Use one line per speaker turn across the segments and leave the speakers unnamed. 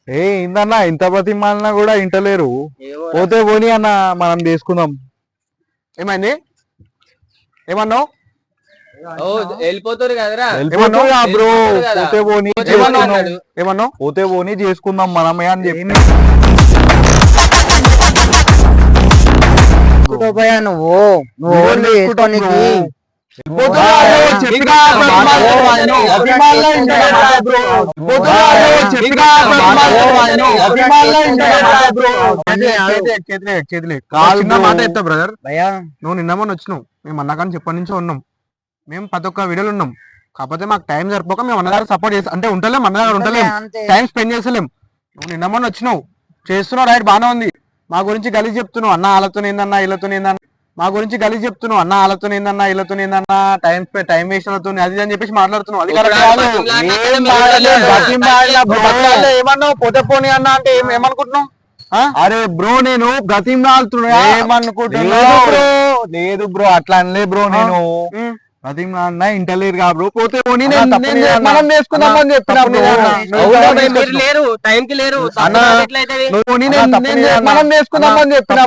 ఏందన్నా ఇంత బతిమాలినా కూడా ఇంటలేరు. పోతే పోనీ అన్న మనం చేసుకుందాం.
ఏమైంది? ఏమన్నావు?
వెళ్ళిపోతారు కదరా
బ్రో. పోతే పోనీ
ఏమన్నావు?
పోతే పోనీ చేసుకుందాం మనమే అని చెప్పి
నువ్వు
మాట చెప్తా బ్రదర్. నువ్వు నిన్న మొన్న వచ్చినావు, మేము అన్నగాని చెప్పని నుంచో ఉన్నాం, మేము ప్రతి ఒక్క వీడియోలు ఉన్నాం. కాకపోతే మాకు టైం సరిపోక మేము అన్నగారు సపోర్ట్ చేస్తాం అంటే ఉంటలేం, అన్నగారు ఉంటలేం, టైం స్పెండ్ చేస్తలేం. నువ్వు నిన్న మొన్న వచ్చినావు, చేస్తున్నావు, రైట్ బాగానే ఉంది. మా గురించి గలీజ్ చెప్తున్నావు, అన్న వాళ్ళతో ఏందన్నా వీళ్ళతో ఏందన్నా, మా గురించి గలీజ్ చెప్తున్నావు, అన్న వాళ్ళతో ఏందన్నా వీళ్ళతో ఏందన్నా, టైం వేస్ట్ అవుతుంది అది అని చెప్పేసి మాట్లాడుతున్నావు. అది ఏమన్నావు? పోతే పోనీ అన్న అంటే ఏమనుకుంటున్నావు?
అరే బ్రో నేను బ్రతిమాలుతున్నా
ఏమనుకుంటున్నావు?
లేదు బ్రో అట్లా అనలే బ్రో. నేను బ్రతిమాలన్నా ఇంటలేరు కా బ్రో. పోతే పోనీ మనం చేసుకుందామని చెప్పిన
లేరు టైంకి లేరు
మనం చేసుకుందామని చెప్పిన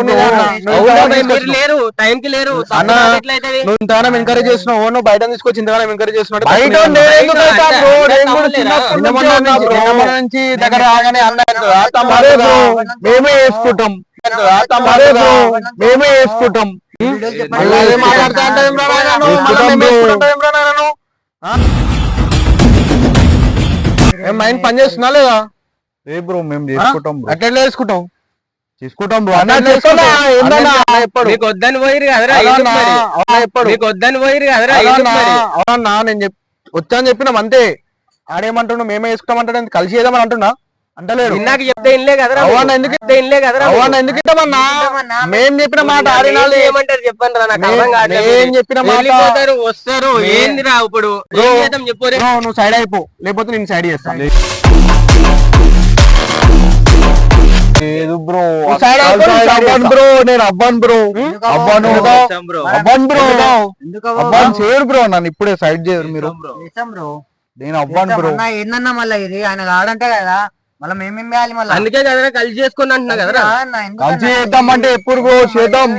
లేరు టైంకి లేరు
నువ్వు ఇంతగానం ఎంకరేజ్ చేస్తున్నావు, నువ్వు బయట తీసుకొచ్చి ఇంతగానం ఎంకరేజ్ చేస్తున్నావు. నుంచి దగ్గర రాగానే
మేమే వేసుకుంటాం మేమే వేసుకుంటాం.
మైండ్ పని చేస్తున్నా లేదా?
ఏ బ్రో మేము చేసుకుంటాం.
అట్లా చేసుకుంటాం
బ్రో.
నీకు వద్దని పోయిరు కదరా, నీకు వద్దని పోయిరు కదరా.
అవునన్నా నేను వచ్చా అని చెప్పినాం అంతే. ఆడేమంటున్నా మేమే వేసుకుంటామంటే కలిసి చేద్దామని అంటున్నా అంటలేడు.
నాకు చెప్తే ఇన్లే కదరా,
ఎందుకు
ఇన్లే కదరా,
ఎందుకు ఇద్దామన్నా? మేము చెప్పిన మాట ఆడినాళ్ళు
ఏమంటారు చెప్పండి రా, నాకు అర్థం కావట్లేదు.
ఏం చెప్పిన మాట
వస్తారు ఏందిరా ఇప్పుడు చెప్పు.
నువ్వు సైడ్ అయిపో, లేకపోతే నేను సైడ్ చేస్తాను.
లేదు బ్రో
బ్రో
నేను అవ్వను బ్రో. అవ్వను చేయరు బ్రో. నన్ను ఇప్పుడే సైడ్ చేయరు మీరు. నేను అవ్వను బ్రో.
ఏందన్నా మళ్ళీ ఇది ఆయన ఆడంటే కదా, మళ్ళీ మేమేం వేయాలి మళ్ళీ?
అందుకే కదరా కలిసి చేసుకుని అంటున్నా కదరా.
కలిసి చేద్దామంటే ఎప్పుడు బ్రో చేద్దాం,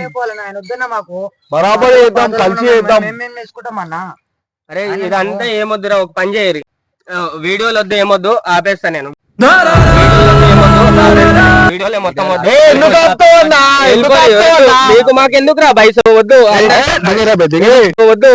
వద్దన్నా మాకు
బరాబర్ చేద్దాం, కలిసి చేద్దాం.
మేమేం వేసుకుంటాం అన్నా.
అరే ఇదంతా ఏమొద్దురా, ఒక పని చేయరు, వీడియోలు వద్దు ఏమొద్దు ఆపేస్తా నేను. వీడియోలే మొత్తం మీకు మాకెందుకు రా బైస వద్దు వద్దు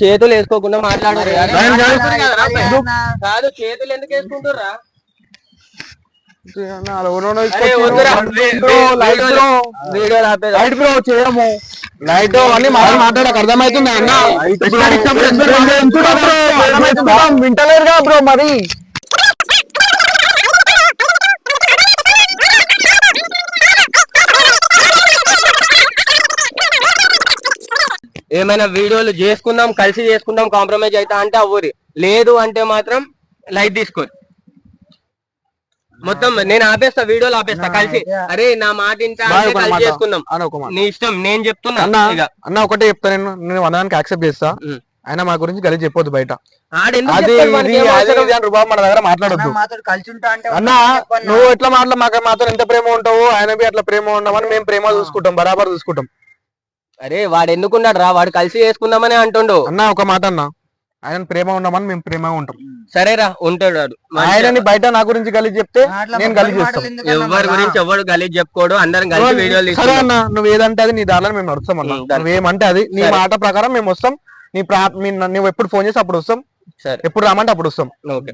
చేతులు వేసుకోకుండా మాట్లాడారు కాదు, చేతులు ఎందుకు వేసుకుంటుర్రా?
లైట్ అన్ని మాట్లాడక అర్థమవుతుంది అన్న.
వింటలేరుగా బ్రో మరి.
ఏమైనా వీడియోలు చేసుకుందాం, కలిసి చేసుకుందాం, కాంప్రమైజ్ అవుతా అంటే అవ్వరు, లేదు అంటే మాత్రం లైట్ తీసుకోరు. మొత్తం నేను ఆపేస్తా, వీడియోలు ఆపేస్తా కలిసి. అరే నా మాట చేసుకుందాం, నీ ఇష్టం, నేను చెప్తున్నా.
అన్న ఒకటే చెప్తా, నేను వందడానికి యాక్సెప్ట్ చేస్తా. ఆయన మా గురించి కలిసి చెప్పొద్దు బయట. మన దగ్గర మాట్లాడొద్దు అన్న. నువ్వు ఎట్లా మాతో ఎంత ప్రేమ ఉంటావు, ఆయన అట్లా ప్రేమ ఉండమని మేము ప్రేమ చూసుకుంటాం, బరాబర్ చూసుకుంటాం.
అరే వాడు ఎందుకున్నాడు రా, వాడు కలిసి చేసుకుందామని అంటుండు
అన్న. ఒక మాట అన్న, ఆయన ప్రేమ ఉండమని మేము ప్రేమగా ఉంటాం.
సరేరా ఉంటాడు.
ఆయనని బయట నా గురించి కలిసి చెప్తే నేను కలిసి చేస్తాను.
ఎవరి గురించి ఎవరు కలిసి చెప్పుకోడు, అందరం కలిసి వీడియోలు.
సరే అన్న, నువ్వు ఏదంటే అది నీ దారిలో మేము నడుస్తాం అన్న. నువ్వేమంటే అది నీ మాట ప్రకారం మేము వస్తాం. నువ్వు ఎప్పుడు ఫోన్ చేసి అప్పుడు వస్తాం, ఎప్పుడు రామంటే అప్పుడు వస్తాం.
ఓకే.